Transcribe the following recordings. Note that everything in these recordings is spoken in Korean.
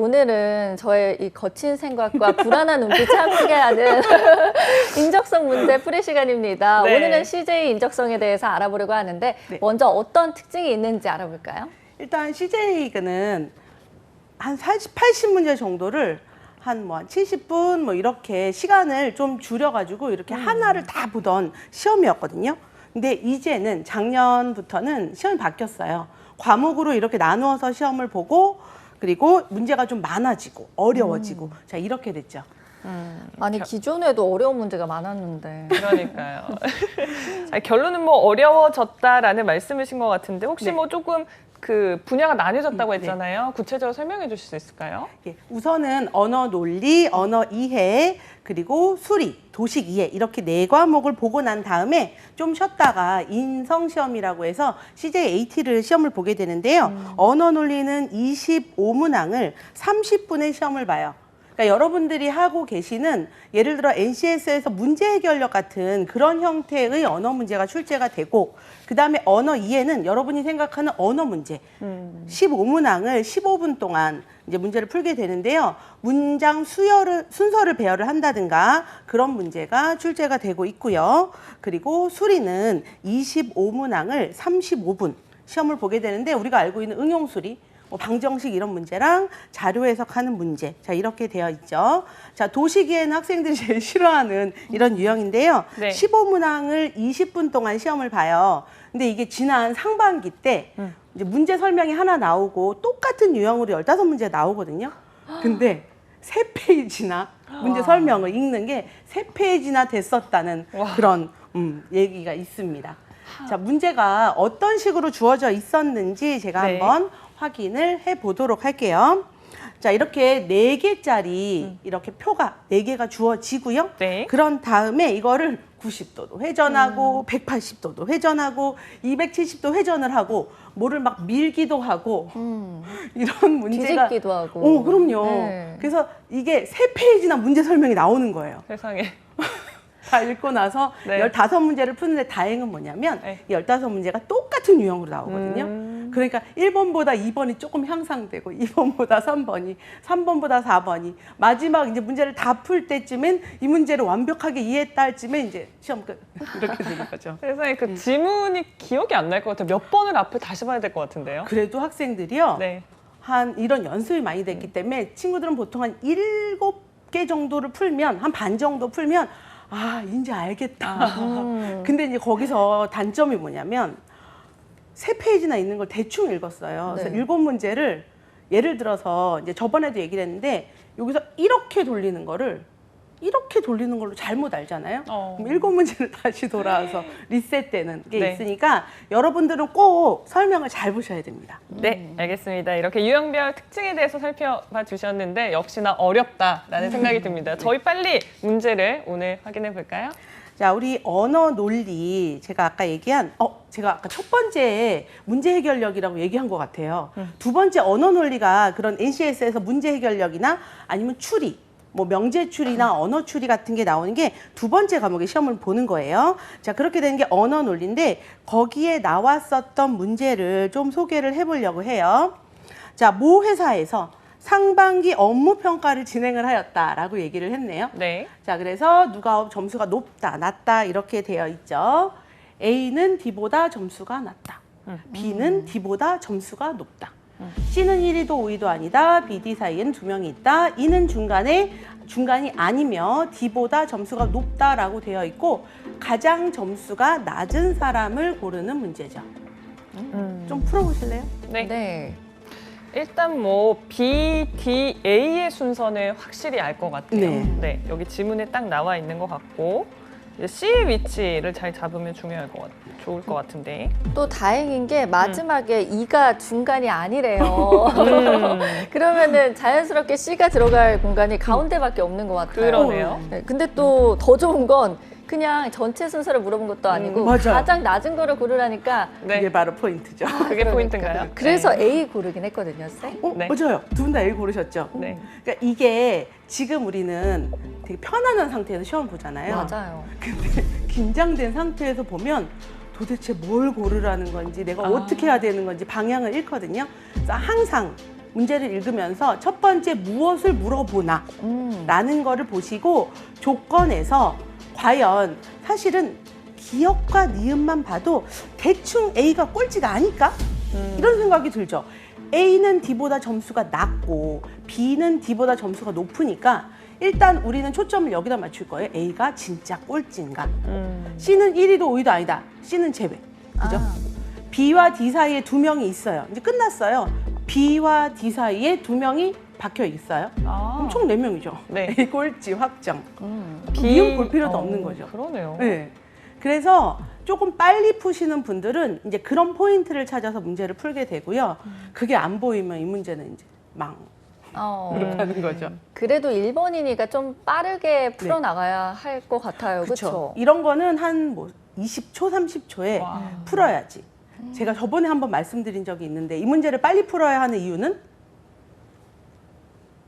오늘은 저의 이 거친 생각과 불안한 눈빛을 함께 하는 인적성 문제 풀이 시간입니다. 네. 오늘은 CJ 인적성에 대해서 알아보려고 하는데 네. 먼저 어떤 특징이 있는지 알아볼까요? 일단 CJ는 한 80문제 정도를 한 70분 뭐 이렇게 시간을 좀 줄여가지고 이렇게 하나를 다 보던 시험이었거든요. 근데 이제는 작년부터는 시험이 바뀌었어요. 과목으로 이렇게 나누어서 시험을 보고 그리고 문제가 좀 많아지고 어려워지고 자 이렇게 됐죠. 아니 기존에도 어려운 문제가 많았는데 그러니까요. 자, 결론은 뭐 어려워졌다라는 말씀이신 것 같은데 혹시 네. 뭐 조금 그 분야가 나뉘어졌다고 네. 했잖아요. 구체적으로 설명해 주실 수 있을까요? 예, 우선은 언어 논리, 언어 이해, 그리고 수리, 도식 이해 이렇게 네 과목을 보고 난 다음에 좀 쉬었다가 인성 시험이라고 해서 CJ AT를 시험을 보게 되는데요. 언어 논리는 25문항을 30분의 시험을 봐요. 그러니까 여러분들이 하고 계시는 예를 들어 NCS에서 문제 해결력 같은 그런 형태의 언어 문제가 출제가 되고 그다음에 언어 이해는 여러분이 생각하는 언어 문제 15문항을 15분 동안 이제 문제를 풀게 되는데요. 문장 순서를 배열을 한다든가 그런 문제가 출제가 되고 있고요. 그리고 수리는 25문항을 35분 시험을 보게 되는데 우리가 알고 있는 응용 수리 뭐 방정식 이런 문제랑 자료 해석하는 문제 자 이렇게 되어 있죠. 자 도식이에는 학생들이 제일 싫어하는 이런 유형인데요. 네. 15문항을 20분 동안 시험을 봐요. 근데 이게 지난 상반기 때 이제 문제 설명이 하나 나오고 똑같은 유형으로 15문제 나오거든요. 근데 3페이지나 문제 설명을 읽는 게 3페이지나 됐었다는 와. 그런 얘기가 있습니다. 자 문제가 어떤 식으로 주어져 있었는지 제가 네. 한번 확인을 해보도록 할게요. 자 이렇게 4개짜리 이렇게 표가 4개가 주어지고요. 네. 그런 다음에 이거를 90도도 회전하고 180도도 회전하고 270도 회전을 하고 뭐를 막 밀기도 하고 이런 문제가 뒤집기도 하고. 오 그럼요. 네. 그래서 이게 3페이지나 문제 설명이 나오는 거예요. 세상에. 다 읽고 나서 네. 15문제를 푸는데 다행은 뭐냐면 네. 이 15문제가 똑같은 유형으로 나오거든요. 그러니까 1번보다 2번이 조금 향상되고 2번보다 3번이 3번보다 4번이 마지막 이제 문제를 다 풀 때쯤엔 이 문제를 완벽하게 이해했다 할 쯤에 이제 시험 끝 이렇게 되는 거죠. 세상에 그 지문이 기억이 안 날 것 같아요. 몇 번을 앞을 다시 봐야 될 것 같은데요. 그래도 학생들이요. 네. 한 이런 연습이 많이 됐기 때문에 친구들은 보통 한 7개 정도를 풀면 한 반 정도 풀면 아, 이제 알겠다. 근데 이제 거기서 단점이 뭐냐면 3페이지나 있는 걸 대충 읽었어요. 그래서 네. 7문제를 예를 들어서 이제 저번에도 얘기를 했는데 여기서 이렇게 돌리는 거를 이렇게 돌리는 걸로 잘못 알잖아요. 그럼 7문제를 다시 돌아와서 리셋되는 게 네. 있으니까 여러분들은 꼭 설명을 잘 보셔야 됩니다. 네, 알겠습니다. 이렇게 유형별 특징에 대해서 살펴봐 주셨는데 역시나 어렵다라는 생각이 듭니다. 저희 빨리 문제를 오늘 확인해 볼까요? 자, 우리 언어 논리 제가 아까 얘기한 제가 아까 첫 번째 문제 해결력이라고 얘기한 것 같아요. 두 번째 언어 논리가 그런 NCS에서 문제 해결력이나 아니면 추리 뭐 명제 추리나 언어 추리 같은 게 나오는 게 두 번째 과목의 시험을 보는 거예요. 자, 그렇게 되는 게 언어 논리인데 거기에 나왔었던 문제를 좀 소개를 해보려고 해요. 자, 모 회사에서 상반기 업무 평가를 진행을 하였다라고 얘기를 했네요. 네. 자, 그래서 누가 점수가 높다, 낮다 이렇게 되어 있죠. A는 D보다 점수가 낮다. B는 D보다 점수가 높다. C는 1위도 5위도 아니다. B, D 사이에는 2명이 있다. E는 중간이 아니며 D보다 점수가 높다라고 되어 있고 가장 점수가 낮은 사람을 고르는 문제죠. 좀 풀어보실래요? 네. 네. 일단 뭐 B, D, A의 순서는 확실히 알 것 같아요. 네. 네, 여기 지문에 딱 나와 있는 것 같고 이제 C의 위치를 잘 잡으면 좋을 것 같은데. 또 다행인 게 마지막에 2가 중간이 아니래요. 그러면은 자연스럽게 C가 들어갈 공간이 가운데밖에 없는 것 같아요. 그러네요. 네, 근데 또 더 좋은 건 그냥 전체 순서를 물어본 것도 아니고 맞아요. 가장 낮은 거를 고르라니까 네, 그게 바로 포인트죠. 그게 포인트인가요? 그래서 네. A 고르긴 했거든요, 쌤. 네. 맞아요. 두 분 다 A 고르셨죠? 네. 그러니까 이게 지금 우리는 되게 편안한 상태에서 시험 보잖아요. 맞아요. 근데 긴장된 상태에서 보면 도대체 뭘 고르라는 건지 내가 어떻게 해야 되는 건지 방향을 잃거든요. 그래서 항상 문제를 읽으면서 첫 번째 무엇을 물어보나 라는 거를 보시고 조건에서 과연 사실은 기억과 니은만 봐도 대충 A가 꼴찌가 아닐까? 이런 생각이 들죠. A는 D보다 점수가 낮고 B는 D보다 점수가 높으니까 일단 우리는 초점을 여기다 맞출 거예요. A가 진짜 꼴찌인가? C는 1위도 5위도 아니다. C는 제외. 그죠? B와 D 사이에 두 명이 있어요. 이제 끝났어요. B와 D 사이에 두 명이 박혀 있어요. 그럼 총 4명이죠. 네. A 꼴찌 확정. 니은 볼 필요도 없는 거죠. 그러네요. 네. 그래서 조금 빨리 푸시는 분들은 이제 그런 포인트를 찾아서 문제를 풀게 되고요. 그게 안 보이면 이 문제는 이제 망. 그렇게 하는 거죠. 그래도 1번이니까 좀 빠르게 풀어나가야 할 것 같아요. 그렇죠? 이런 거는 한 뭐 20초, 30초에 와. 풀어야지. 제가 저번에 한번 말씀드린 적이 있는데 이 문제를 빨리 풀어야 하는 이유는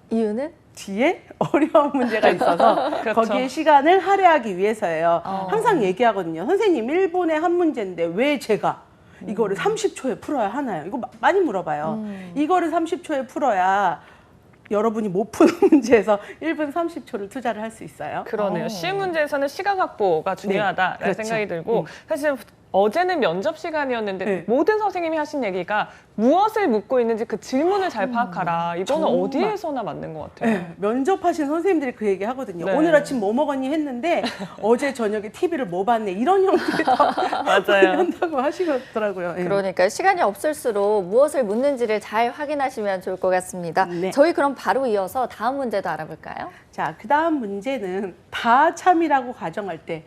이유는? 뒤에 어려운 문제가 있어서 그렇죠. 거기에 시간을 할애하기 위해서예요. 어. 항상 얘기하거든요. 선생님, 일본의 한 문제인데 왜 제가 이거를 30초에 풀어야 하나요? 이거 많이 물어봐요. 이거를 30초에 풀어야 여러분이 못 푸는 문제에서 1분 30초를 투자를 할 수 있어요. 그러네요. 쉬운 문제에서는 시간 확보가 중요하다라는 그렇죠. 생각이 들고 사실 어제는 면접 시간이었는데 네. 모든 선생님이 하신 얘기가 무엇을 묻고 있는지 그 질문을 잘 파악하라. 이거는 정말. 어디에서나 맞는 것 같아요. 네, 면접하신 선생님들이 그 얘기 하거든요. 네. 오늘 아침 뭐 먹었니 했는데 어제 저녁에 TV를 뭐 봤네. 이런 형들이 다 맞아요. 한다고 하시더라고요. 네. 그러니까 시간이 없을수록 무엇을 묻는지를 잘 확인하시면 좋을 것 같습니다. 네. 저희 그럼 바로 이어서 다음 문제도 알아볼까요? 자, 그 다음 문제는 다 참이라고 가정할 때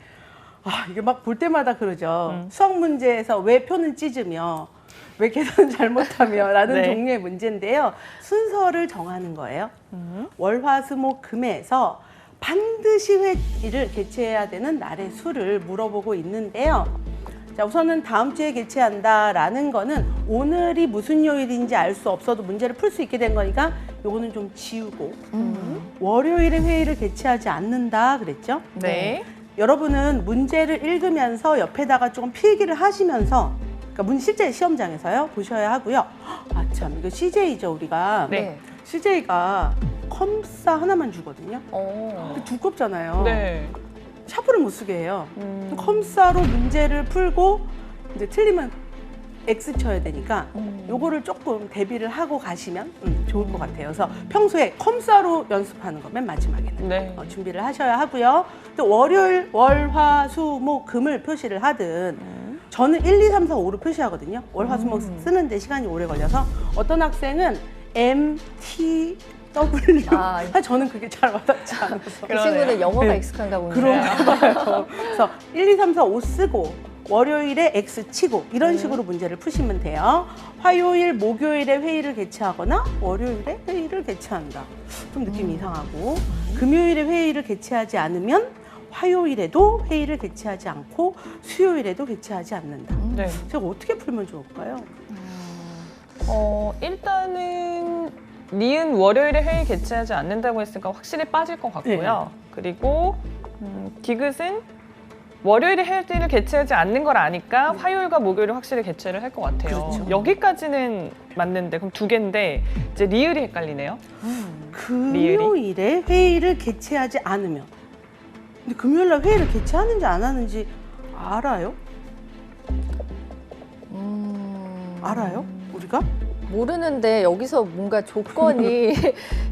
이게 막 볼 때마다 그러죠. 수학 문제에서 왜 표는 찢으며 왜 계산 잘못하며 라는 네. 종류의 문제인데요. 순서를 정하는 거예요. 월화수목금에서 반드시 회의를 개최해야 되는 날의 수를 물어보고 있는데요. 자, 우선은 다음 주에 개최한다라는 거는 오늘이 무슨 요일인지 알 수 없어도 문제를 풀 수 있게 된 거니까 요거는 좀 지우고 월요일에 회의를 개최하지 않는다 그랬죠? 네. 여러분은 문제를 읽으면서 옆에다가 조금 필기를 하시면서 그러니까 실제 시험장에서요 보셔야 하고요. 참 이거 CJ죠 우리가. 네. CJ가 컴싸 하나만 주거든요. 어. 근데 두껍잖아요. 네. 샤프를 못 쓰게 해요. 컴싸로 문제를 풀고 이제 틀리면 X 쳐야 되니까 요거를 조금 대비를 하고 가시면 좋을 것 같아요. 그래서 평소에 컴싸로 연습하는 거 맨 마지막에는 네. 준비를 하셔야 하고요. 또 월요일, 월, 화, 수, 목, 금을 표시를 하든 저는 1, 2, 3, 4, 5로 표시하거든요. 월, 화, 수, 목 쓰는데 시간이 오래 걸려서 어떤 학생은 M, T, W. 저는 그게 잘 와닿지 않아서. 그 그러네요. 친구는 영어가 네. 익숙한가 보네요. 그런가 봐요. 그래서 1, 2, 3, 4, 5 쓰고 월요일에 X 치고 이런 식으로 문제를 푸시면 돼요. 화요일, 목요일에 회의를 개최하거나 월요일에 회의를 개최한다. 좀 느낌이 이상하고 금요일에 회의를 개최하지 않으면 화요일에도 회의를 개최하지 않고 수요일에도 개최하지 않는다. 네. 제가 어떻게 풀면 좋을까요? 일단은 니은 월요일에 회의 개최하지 않는다고 했으니까 확실히 빠질 것 같고요. 그리고 디귿은 월요일에 회의를 개최하지 않는 걸 아니까 화요일과 목요일을 확실히 개최를 할 것 같아요. 그렇죠. 여기까지는 맞는데 그럼 두 개인데 이제 리을이 헷갈리네요. 금요일에 회의를 개최하지 않으면 근데 금요일날 회의를 개최하는지 안 하는지 알아요? 알아요? 우리가? 모르는데 여기서 뭔가 조건이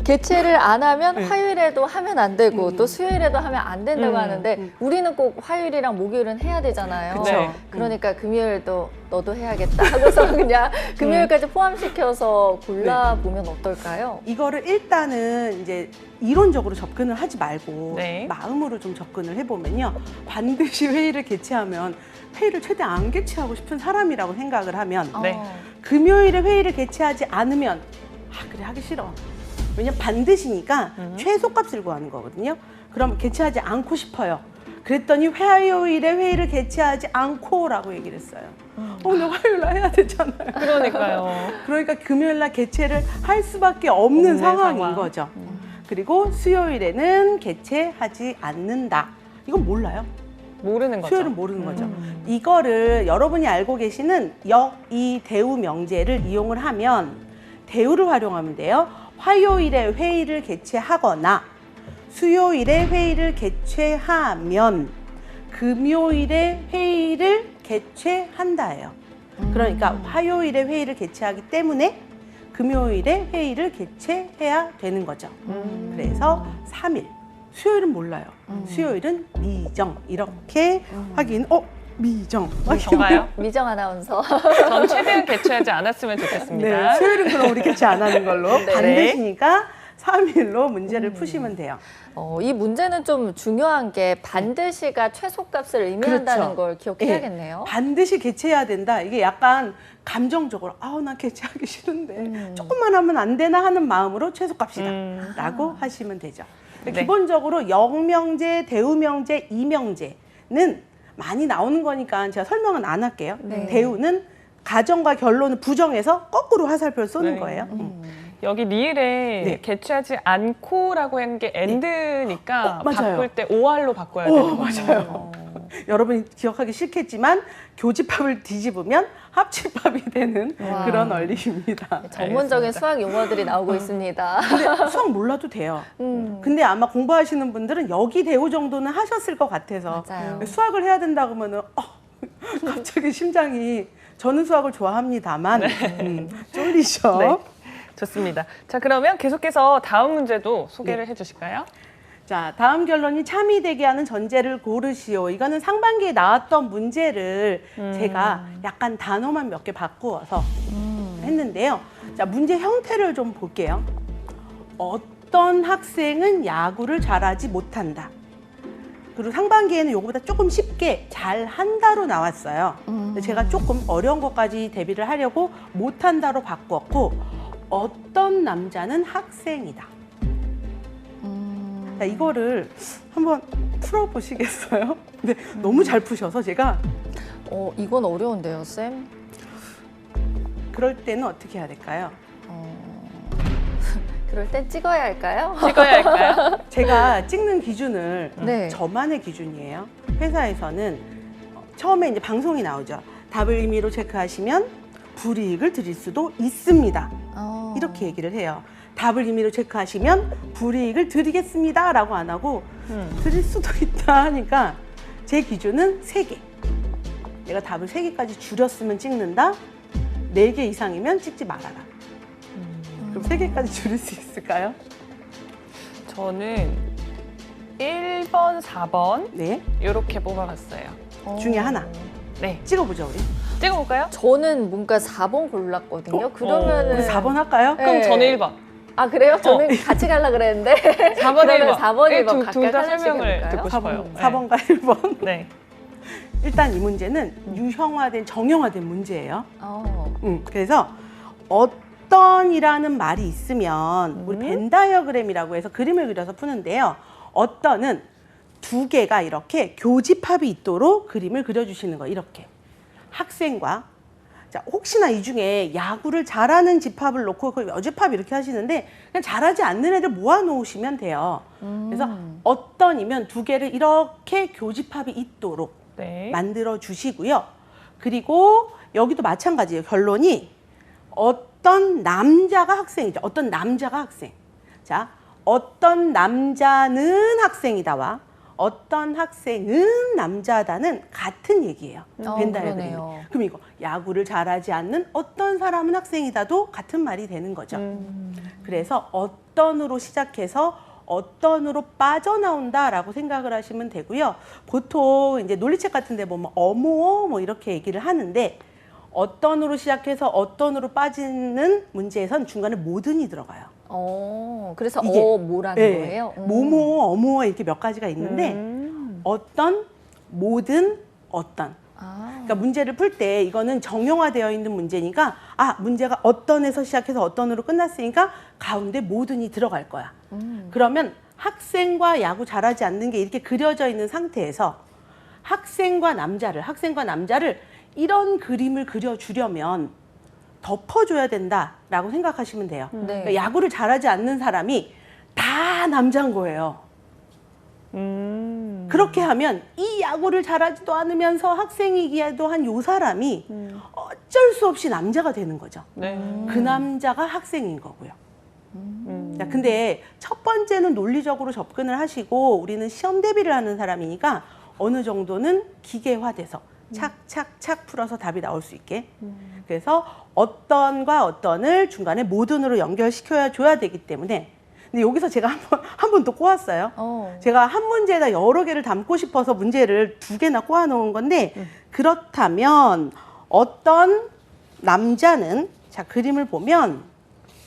개최를 안 하면 화요일에도 하면 안 되고 또 수요일에도 하면 안 된다고 하는데 우리는 꼭 화요일이랑 목요일은 해야 되잖아요. 그쵸. 네. 그러니까 금요일도 너도 해야겠다 하고서 그냥 금요일까지 포함시켜서 골라보면 어떨까요? 이거를 일단은 이제 이론적으로 접근을 하지 말고 네. 마음으로 좀 접근을 해보면요. 반드시 회의를 개최하면 회의를 최대한 안 개최하고 싶은 사람이라고 생각을 하면 네. 금요일에 회의를 개최하지 않으면 그래 하기 싫어. 왜냐면 반드시니까 최소값을 구하는 거거든요. 그럼 개최하지 않고 싶어요. 그랬더니 화요일에 회의를 개최하지 않고라고 얘기를 했어요. 나 화요일날 해야 되잖아요. 그러니까요. 그러니까 금요일날 개최를 할 수밖에 없는 없는 상황인 상황. 거죠. 그리고 수요일에는 개최하지 않는다. 이건 몰라요. 모르는 거죠. 수요일은 모르는 거죠. 이거를 여러분이 알고 계시는 역, 이, 대우 명제를 이용을 하면 대우를 활용하면 돼요. 화요일에 회의를 개최하거나 수요일에 회의를 개최하면 금요일에 회의를 개최한다예요. 그러니까 화요일에 회의를 개최하기 때문에 금요일에 회의를 개최해야 되는 거죠. 그래서 3일. 수요일은 몰라요. 수요일은 미정. 이렇게 확인. 미정. 정말요? 미정 아나운서. 전 최대한 개최하지 않았으면 좋겠습니다. 네, 수요일은 그럼 우리 개최 안 하는 걸로. 네. 반드시니까 3일로 문제를 푸시면 돼요. 이 문제는 좀 중요한 게 반드시가 최소값을 의미한다는 그렇죠. 걸 기억해야겠네요. 반드시 개최해야 된다. 이게 약간 감정적으로 나 개최하기 싫은데 조금만 하면 안 되나 하는 마음으로 최소값이다 라고 하시면 되죠. 네. 기본적으로 영명제, 대우명제, 이명제는 많이 나오는 거니까 제가 설명은 안 할게요. 네. 대우는 가정과 결론을 부정해서 거꾸로 화살표를 쏘는 네. 거예요. 여기 리을에 네. 개최하지 않고라고 한 게 엔드니까 맞아요. 바꿀 때 OR로 바꿔야 되는 거죠. 맞아요. 여러분이 기억하기 싫겠지만 교집합을 뒤집으면 합집합이 되는 와. 그런 원리입니다. 전문적인 수학 용어들이 나오고 있습니다. 근데 수학 몰라도 돼요. 근데 아마 공부하시는 분들은 여기 대우 정도는 하셨을 것 같아서 맞아요. 수학을 해야 된다 그러면은 갑자기 심장이 저는 수학을 좋아합니다만 쫄리죠. 네. 좋습니다. 자, 그러면 계속해서 다음 문제도 소개를 해주실까요? 자, 다음 결론이 참이 되게 하는 전제를 고르시오. 이거는 상반기에 나왔던 문제를 제가 약간 단어만 몇 개 바꾸어서 했는데요. 자, 문제 형태를 좀 볼게요. 어떤 학생은 야구를 잘하지 못한다. 그리고 상반기에는 요거보다 조금 쉽게 잘한다로 나왔어요. 근데 제가 조금 어려운 것까지 대비를 하려고 못한다로 바꿨고, 어떤 남자는 학생이다. 자, 이거를 한번 풀어보시겠어요? 근데 너무 잘 푸셔서 제가 이건 어려운데요, 쌤? 그럴 때는 어떻게 해야 될까요? 그럴 땐 찍어야 할까요? 찍어야 할까요? 제가 찍는 기준을 네. 저만의 기준이에요. 회사에서는 처음에 이제 방송이 나오죠. 답을 임의로 체크하시면 불이익을 드릴 수도 있습니다. 이렇게 얘기를 해요. 답을 임의로 체크하시면 불이익을 드리겠습니다 라고 안 하고 드릴 수도 있다 하니까 제 기준은 3개. 내가 답을 3개까지 줄였으면 찍는다. 4개 이상이면 찍지 말아라. 그럼 3개까지 줄일 수 있을까요? 저는 1번, 4번 네. 이렇게 뽑아봤어요. 중에 하나. 네, 찍어보죠, 우리. 찍어볼까요? 저는 뭔가 4번 골랐거든요. 그러면은 우리 4번 할까요? 네. 그럼 저는 1번. 아, 그래요? 저는 같이 가려고 그랬는데. 4번, 그러면 1번. 4번, 1번 각각 둘다 하나씩 설명을 해볼까요? 듣고 싶어요. 4번과 1번. 네. 일단 이 문제는 유형화된, 정형화된 문제예요. 어. 그래서 어떤이라는 말이 있으면 우리 벤 다이어그램이라고 해서 그림을 그려서 푸는데요. 어떤은 2개가 이렇게 교집합이 있도록 그림을 그려주시는 거예요. 이렇게. 학생과 자, 혹시나 이 중에 야구를 잘하는 집합을 놓고 그 여집합 이렇게 하시는데 그냥 잘하지 않는 애들 모아놓으시면 돼요. 그래서 어떤이면 2개를 이렇게 교집합이 있도록 네. 만들어 주시고요. 그리고 여기도 마찬가지예요. 결론이 어떤 남자가 학생이죠. 어떤 남자가 학생. 자, 어떤 남자는 학생이다와 어떤 학생은 남자다는 같은 얘기예요. 벤 다이어그램이. 그러네요. 그럼 이거 야구를 잘하지 않는 어떤 사람은 학생이다도 같은 말이 되는 거죠. 그래서 어떤으로 시작해서 어떤으로 빠져나온다라고 생각을 하시면 되고요. 보통 이제 논리책 같은 데 보면 어모어 뭐 이렇게 얘기를 하는데 어떤으로 시작해서 어떤으로 빠지는 문제에선 중간에 모든이 들어가요. 그래서 이게, 뭐라는 네, 거예요? 뭐뭐, 어모어 이렇게 몇 가지가 있는데 어떤, 모든, 어떤. 그러니까 문제를 풀 때 이거는 정형화되어 있는 문제니까 문제가 어떤에서 시작해서 어떤으로 끝났으니까 가운데 모든이 들어갈 거야. 그러면 학생과 야구 잘하지 않는 게 이렇게 그려져 있는 상태에서 학생과 남자를 이런 그림을 그려주려면 덮어줘야 된다라고 생각하시면 돼요. 네. 그러니까 야구를 잘하지 않는 사람이 다 남자인 거예요. 그렇게 하면 이 야구를 잘하지도 않으면서 학생이기에도 한 요 사람이 어쩔 수 없이 남자가 되는 거죠. 네. 그 남자가 학생인 거고요. 자, 근데 첫 번째는 논리적으로 접근을 하시고 우리는 시험 대비를 하는 사람이니까 어느 정도는 기계화돼서 착착착 풀어서 답이 나올 수 있게. 그래서 어떤과 어떤을 중간에 모든으로 연결시켜야 줘야 되기 때문에. 근데 여기서 제가 한 번 또 꼬았어요. 제가 한 문제에다 여러 개를 담고 싶어서 문제를 2개나 꼬아 놓은 건데 그렇다면 어떤 남자는 자 그림을 보면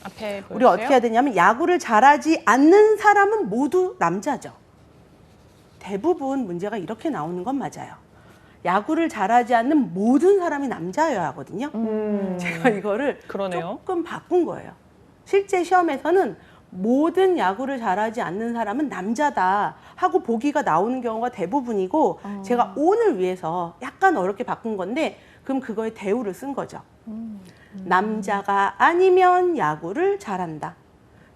앞에 보여주세요. 우리 어떻게 해야 되냐면 야구를 잘하지 않는 사람은 모두 남자죠. 대부분 문제가 이렇게 나오는 건 맞아요. 야구를 잘하지 않는 모든 사람이 남자여야 하거든요. 제가 이거를 그러네요. 조금 바꾼 거예요. 실제 시험에서는 모든 야구를 잘하지 않는 사람은 남자다 하고 보기가 나오는 경우가 대부분이고 제가 오늘 위해서 약간 어렵게 바꾼 건데 그럼 그거에 대우를 쓴 거죠. 남자가 아니면 야구를 잘한다.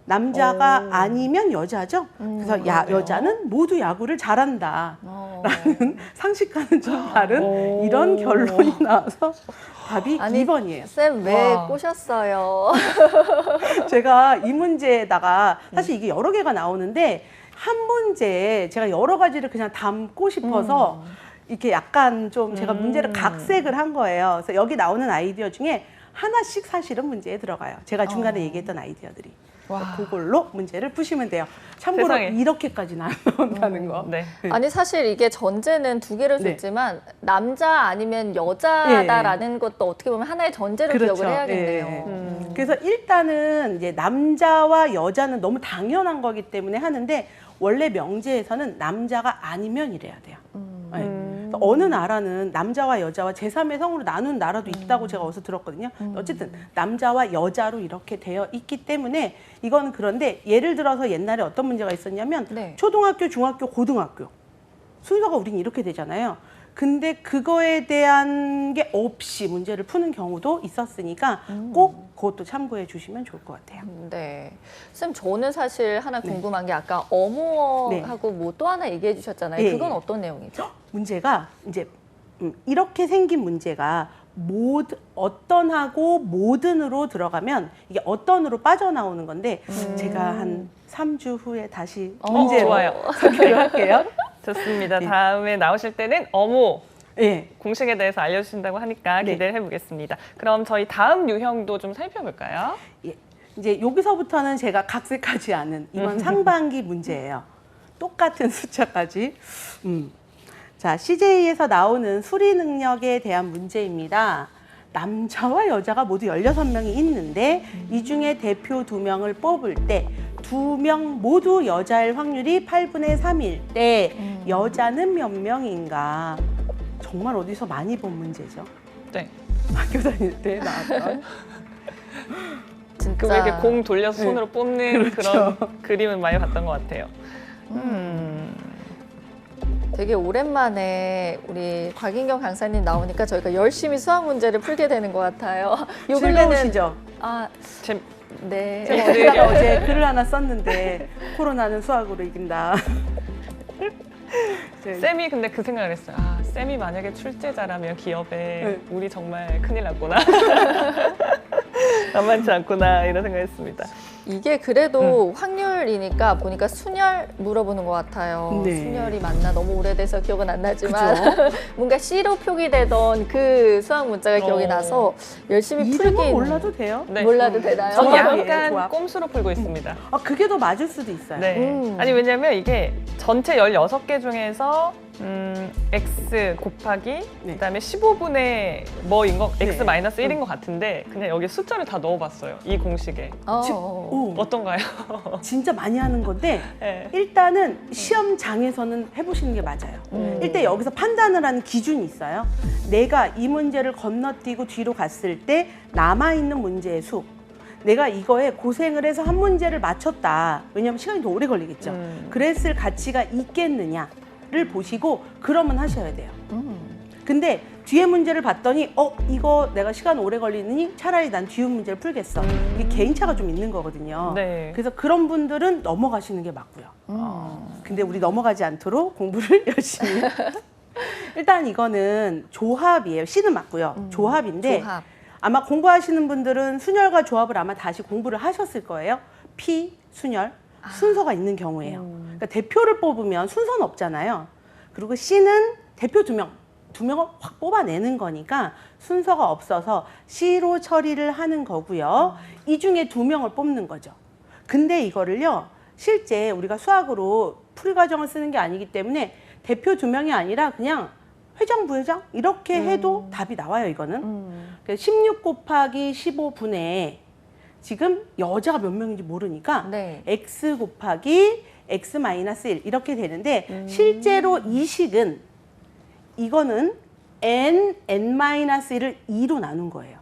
남자가 아니면 여자죠. 그래서 여자는 모두 야구를 잘한다. 라는 상식과는 좀 다른 이런 결론이 나와서 답이 아니, 2번이에요. 쌤 왜 와. 꼬셨어요? 제가 이 문제에다가 사실 이게 여러 개가 나오는데 한 문제에 제가 여러 가지를 그냥 담고 싶어서 이렇게 약간 좀 제가 문제를 각색을 한 거예요. 그래서 여기 나오는 아이디어 중에 하나씩 사실은 문제에 들어가요. 제가 중간에 얘기했던 아이디어들이. 와. 그걸로 문제를 푸시면 돼요. 참고로 세상에. 이렇게까지 나온다는 거. 네. 아니 사실 이게 전제는 2개를 네. 줬지만 남자 아니면 여자다라는 것도 어떻게 보면 하나의 전제로 그렇죠. 기억을 해야겠네요. 예. 그래서 일단은 이제 남자와 여자는 너무 당연한 거기 때문에 하는데 원래 명제에서는 남자가 아니면 이래야 돼요. 네. 그래서 어느 나라는 남자와 여자와 제3의 성으로 나눈 나라도 있다고 제가 어디서 들었거든요. 어쨌든 남자와 여자로 이렇게 되어 있기 때문에 이건 그런데 예를 들어서 옛날에 어떤 문제가 있었냐면 네. 초등학교, 중학교, 고등학교 순서가 우린 이렇게 되잖아요. 근데 그거에 대한 게 없이 문제를 푸는 경우도 있었으니까 꼭 그것도 참고해 주시면 좋을 것 같아요. 네. 쌤, 저는 사실 하나 궁금한 게 아까 어무어하고 뭐 또 하나 얘기해 주셨잖아요. 예, 그건 예. 어떤 내용이죠? 문제가 이제 이렇게 생긴 문제가 어떤하고 모든으로 들어가면 이게 어떤으로 빠져나오는 건데 제가 한 3주 후에 다시 문제로 좋아요. 소개를 할게요. 좋습니다. 다음에 나오실 때는 어무 예. 공식에 대해서 알려주신다고 하니까 네. 기대를 해보겠습니다. 그럼 저희 다음 유형도 좀 살펴볼까요? 예. 이제 여기서부터는 제가 각색하지 않은 이번 상반기 문제예요. 똑같은 숫자까지. 자, CJ에서 나오는 수리 능력에 대한 문제입니다. 남자와 여자가 모두 16명이 있는데 이 중에 대표 2명을 뽑을 때 2명 모두 여자일 확률이 8분의 3일 때 여자는 몇 명인가? 정말 어디서 많이 본 문제죠. 네. 학교 다닐 때 나왔던. 진짜. 그 왜 이렇게 공 돌려서 손으로 뽑는 그렇죠. 그런 그림은 많이 봤던 것 같아요. 되게 오랜만에 우리 곽인경 강사님 나오니까 저희가 열심히 수학 문제를 풀게 되는 것 같아요. 요 근래는 즐거우시죠? 아, 제, 네. 제가 어디다가 어제 글을 하나 썼는데 코로나는 수학으로 이긴다. 쌤이 근데 그 생각을 했어요. 아, 쌤이 만약에 출제자라면 기업에 네. 우리 정말 큰일 났구나. 만만치 않구나 이런 생각했습니다. 이게 그래도 확률이니까 보니까 순열 물어보는 것 같아요. 네. 순열이 맞나 너무 오래돼서 기억은 안 나지만 뭔가 C로 표기되던 그 수학 문자가 기억이 나서 열심히 이름은 풀긴 몰라도 돼요? 네. 몰라도 되나요? 전 조합이에요, 약간 조합. 꼼수로 풀고 있습니다. 아, 그게 더 맞을 수도 있어요. 네. 아니 왜냐면 이게 전체 16개 중에서 x 곱하기 네. 그다음에 15분의 뭐인 거 x 네. 마이너스 1인 것 같은데 그냥 여기 숫자를 다 넣어봤어요. 이 공식에. 오, 어떤가요? 진짜 많이 하는 건데 네. 일단은 시험장에서는 해보시는 게 맞아요. 일단 여기서 판단을 하는 기준이 있어요. 내가 이 문제를 건너뛰고 뒤로 갔을 때 남아있는 문제의 수. 내가 이거에 고생을 해서 한 문제를 맞췄다. 왜냐하면 시간이 더 오래 걸리겠죠. 그랬을 가치가 있겠느냐를 보시고 그러면 하셔야 돼요. 근데 뒤에 문제를 봤더니 이거 내가 시간 오래 걸리느니 차라리 난 뒤에 문제를 풀겠어. 이게 개인차가 좀 있는 거거든요. 네. 그래서 그런 분들은 넘어가시는 게 맞고요. 근데 우리 넘어가지 않도록 공부를 열심히 일단 이거는 조합이에요. C는 맞고요. 조합인데 조합. 아마 공부하시는 분들은 순열과 조합을 아마 다시 공부를 하셨을 거예요. 피, 순열, 순서가 있는 경우에요. 그러니까 대표를 뽑으면 순서는 없잖아요. 그리고 C는 대표 두 명을 확 뽑아내는 거니까 순서가 없어서 C로 처리를 하는 거고요. 이 중에 2명을 뽑는 거죠. 근데 이거를요, 실제 우리가 수학으로 풀이 과정을 쓰는 게 아니기 때문에 대표 2명이 아니라 그냥 회장, 부회장 이렇게 해도 답이 나와요, 이거는. 16 곱하기 15분의 지금 여자가 몇 명인지 모르니까 네. x 곱하기 x 마이너스 1 이렇게 되는데 실제로 이 식은 이거는 n-1을 2로 나눈 거예요.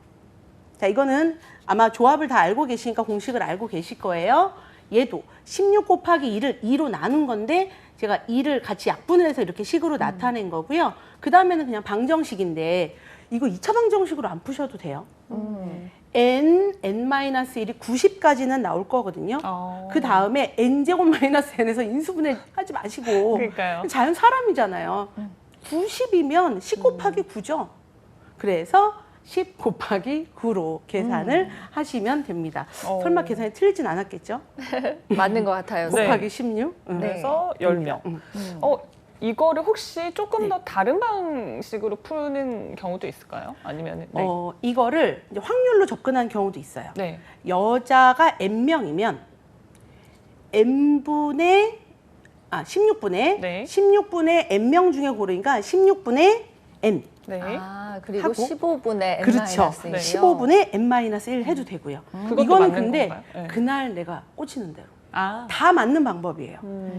자, 이거는 아마 조합을 다 알고 계시니까 공식을 알고 계실 거예요. 얘도 16 곱하기 2를 2로 나눈 건데 제가 2를 같이 약분을 해서 이렇게 식으로 나타낸 거고요. 그 다음에는 그냥 방정식인데 이거 2차 방정식으로 안 푸셔도 돼요. n-1이 90까지는 나올 거거든요. 그 다음에 n제곱 마이너스 n에서 인수분해 하지 마시고 그러니까요. 자연 사람이잖아요. 90이면 10 곱하기 9죠. 그래서 10 곱하기 9로 계산을 하시면 됩니다. 설마 계산이 틀리진 않았겠죠? 맞는 것 같아요. 네. 곱하기 16? 그래서 10명. 이거를 혹시 조금 더 다른 방식으로 푸는 경우도 있을까요? 아니면 네. 이거를 이제 확률로 접근한 경우도 있어요. 네. 여자가 n명이면 n분의 16분의 네. 16분의 n명 중에 고르니까 16분의 n. 네. 아, 그리고 하고 15분의 n 그렇죠. 마이너스 1이요. 15분의 n-1 해도 되고요. 그것도 이거는 맞는 근데 건가요? 네. 그날 내가 꽂히는 대로 아. 다 맞는 방법이에요.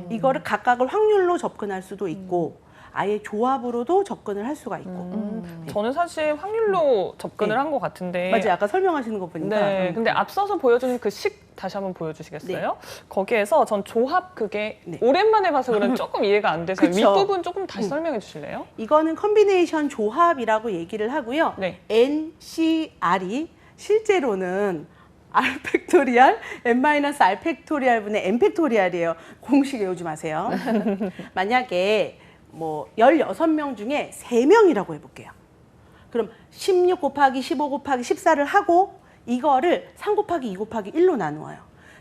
이거를 각각을 확률로 접근할 수도 있고 아예 조합으로도 접근을 할 수가 있고. 저는 사실 확률로 접근을 네. 한 것 같은데. 맞아요. 아까 설명하시는 거 보니까. 네. 근데 앞서서 보여주신 그 식 다시 한번 보여주시겠어요? 거기에서 전 조합 그게 네. 오랜만에 봐서 그런 조금 이해가 안 돼서 그쵸. 윗부분 조금 다시 설명해 주실래요? 이거는 컨비네이션 조합이라고 얘기를 하고요. 네. NCR이 실제로는 R 팩토리얼, n-R 팩토리얼 분의 n 팩토리얼이에요. 공식 외우지 마세요. 만약에 뭐 16명 중에 3명이라고 해볼게요. 그럼 16 곱하기 15 곱하기 14를 하고 이거를 3 곱하기 2 곱하기 1로 나누어요.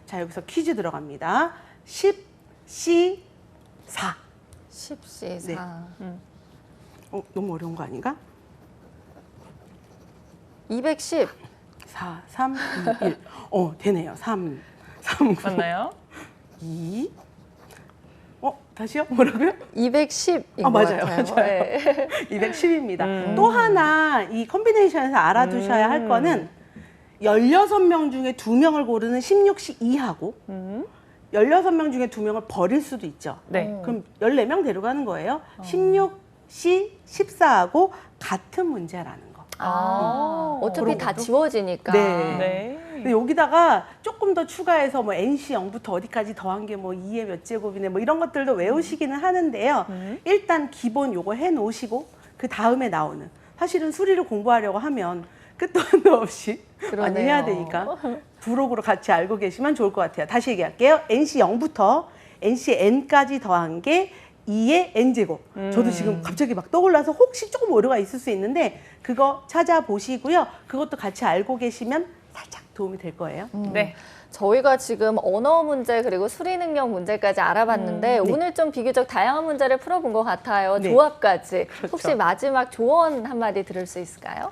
자, 여기서 퀴즈 들어갑니다. 10C 4. 10C 4. 네. 너무 어려운 거 아닌가? 210. 4, 3, 2, 1. 되네요. 3, 9, 맞나요? 2. 다시요? 뭐라고요? 210인 것 맞아요. 같아요. 맞아요. 네. 210입니다. 또 하나 이 컨비네이션에서 알아두셔야 할 거는 16명 중에 2명을 고르는 16C 2하고 16명 중에 2명을 버릴 수도 있죠. 네. 그럼 14명 데려가는 거예요. 16C 14하고 같은 문제라는 거. 어차피 그런 다 것도? 지워지니까. 네. 네. 근데 여기다가 조금 더 추가해서 뭐 NC 0부터 어디까지 더한 게 뭐 2의 몇 제곱이네 뭐 이런 것들도 외우시기는 하는데요. 일단 기본 요거 해 놓으시고 그 다음에 나오는 사실은 수리를 공부하려고 하면 끝도 한도 없이 많이 그러네요. 해야 되니까 부록으로 같이 알고 계시면 좋을 것 같아요. 다시 얘기할게요. NC 0부터 NC N까지 더한 게 2의 N제곱. 저도 지금 갑자기 막 떠올라서 혹시 조금 오류가 있을 수 있는데 그거 찾아보시고요. 그것도 같이 알고 계시면 살짝 도움이 될 거예요. 네. 저희가 지금 언어 문제 그리고 수리 능력 문제까지 알아봤는데 네. 오늘 좀 비교적 다양한 문제를 풀어본 것 같아요. 네. 조합까지. 그렇죠. 혹시 마지막 조언 한마디 들을 수 있을까요?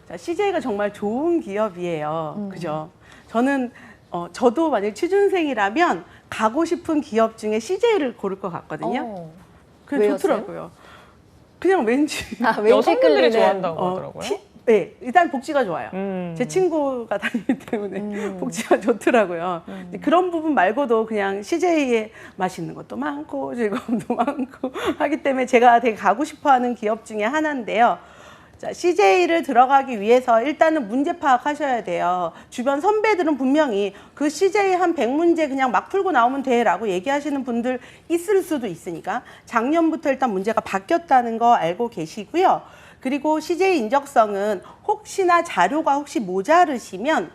자, CJ가 정말 좋은 기업이에요. 그죠? 저는 저도 만약 취준생이라면 가고 싶은 기업 중에 CJ를 고를 것 같거든요. 그냥 왜요, 좋더라고요. 그냥 왠지 왠지 여성분들이 끌리는. 좋아한다고 하더라고요. 네, 일단 복지가 좋아요. 음. 제 친구가 다니기 때문에 복지가 좋더라고요. 근데 그런 부분 말고도 그냥 CJ에 맛있는 것도 많고 즐거움도 많고 하기 때문에 제가 되게 가고 싶어하는 기업 중에 하나인데요. 자, CJ를 들어가기 위해서 일단은 문제 파악하셔야 돼요. 주변 선배들은 분명히 그 CJ 한 100문제 그냥 막 풀고 나오면 돼 라고 얘기하시는 분들 있을 수도 있으니까 작년부터 일단 문제가 바뀌었다는 거 알고 계시고요. 그리고 CJ 인적성은 혹시나 자료가 혹시 모자르시면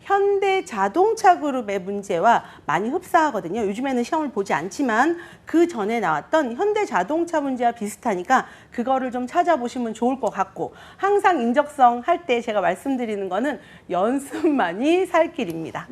현대 자동차 그룹의 문제와 많이 흡사하거든요. 요즘에는 시험을 보지 않지만 그 전에 나왔던 현대 자동차 문제와 비슷하니까 그거를 좀 찾아보시면 좋을 것 같고, 항상 인적성 할 때 제가 말씀드리는 거는 연습만이 살 길입니다.